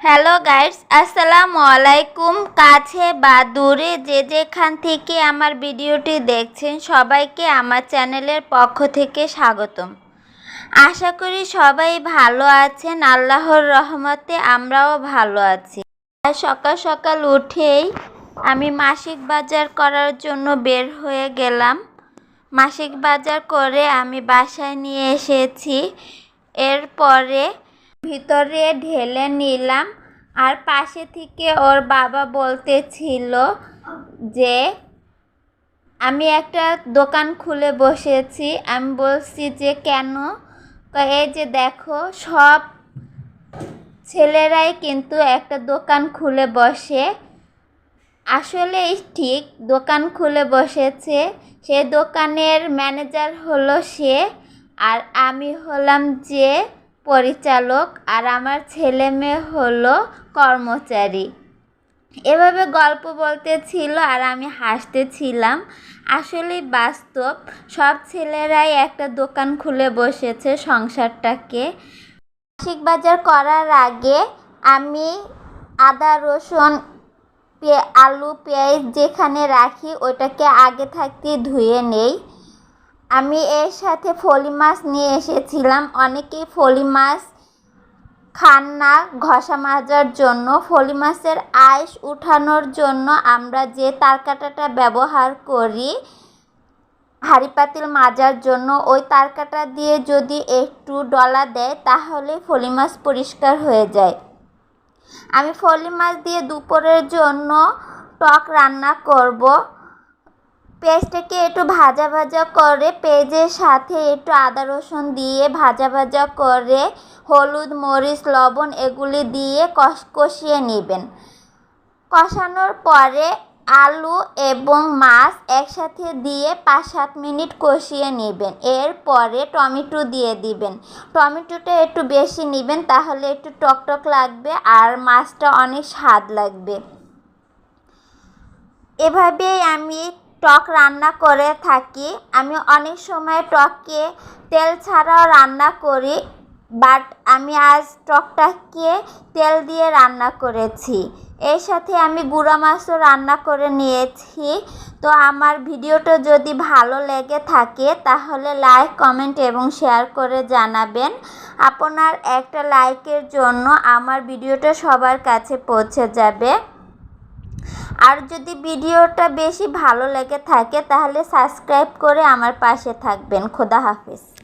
Hello guys, আসসালামু আলাইকুম। কাছে বা দূরে যে যেখান থেকে আমার ভিডিওটি দেখছেন সবাইকে আমার চ্যানেলের পক্ষ থেকে স্বাগতম। আশা করি সবাই ভালো আছেন। আল্লাহর রহমতে আমরাও ভালো আছি। সকাল সকাল উঠেই আমি মাসিক বাজার করার জন্য বের হয়ে গেলাম। মাসিক বাজার করে আমি বাসায় নিয়ে এসেছি। এরপরে ভিতরে ঢেলে নিলাম। আর পাশে থেকে ওর বাবা বলতেছিল যে আমি একটা দোকান খুলে বসেছি। আমি বলছি যে কেন? এই যে দেখো, সব ছেলেরাই কিন্তু একটা দোকান খুলে বসে। আসলে ঠিক দোকান খুলে বসেছে। সে দোকানের ম্যানেজার হলো সে, আর আমি হলাম যে পরিচালক, আর আমার ছেলে মেয়ে হলো কর্মচারী। এভাবে গল্প বলতেছিল আর আমি হাসতেছিলাম। আসলে বাস্তব, সব ছেলেরাই একটা দোকান খুলে বসেছে সংসারটাকে। মাসিক বাজার করার আগে আমি আদা রসুন আলু পেঁয়াজ যেখানে রাখি ওইটাকে আগে থাকতে ধুয়ে নেই। আমি এর সাথে ফলি মাছ নিয়ে এসেছিলাম। অনেকেই ফলি মাছ খান না ঘষা মাজার জন্য। ফলি মাছের আঁশ উঠানোর জন্য আমরা যে তারকাঁটাটা ব্যবহার করি হাঁড়ি পাতিল মাজার জন্য, ওই তারকাঁটা দিয়ে যদি একটু ডলা দেয় তাহলে ফলি মাছ পরিষ্কার হয়ে যায়। আমি ফলি মাছ দিয়ে দুপুরের জন্য টক রান্না করব। পেঁয়াজটাকে একটু ভাজা ভাজা করে পেঁয়াজের সাথে একটু আদা রসুন দিয়ে ভাজা ভাজা করে হলুদ মরিচ লবণ এগুলি দিয়ে কষিয়ে নেবেন। কষানোর পরে আলু এবং মাছ একসাথে দিয়ে 5-7 মিনিট কষিয়ে নেবেন। এরপরে টমেটো দিয়ে দিবেন। টমেটোটা একটু বেশি নেবেন, তাহলে একটু টকটক লাগবে আর মাছটা অনেক স্বাদ লাগবে। এভাবেই আমি টক রান্না করে থাকি। আমি অনেক সময় টককে তেল ছাড়াও রান্না করি, বাট আমি আজ টকটাকে তেল দিয়ে রান্না করেছি। এর সাথে আমি গুঁড়া মাছও রান্না করে নিয়েছি। তো আমার ভিডিওটা যদি ভালো লেগে থাকে তাহলে লাইক কমেন্ট এবং শেয়ার করে জানাবেন। আপনার একটা লাইকের জন্য আমার ভিডিওটা সবার কাছে পৌঁছে যাবে। আর যদি ভিডিওটা বেশি ভালো লেগে থাকে তাহলে সাবস্ক্রাইব করে আমার পাশে থাকবেন। খোদা হাফেজ।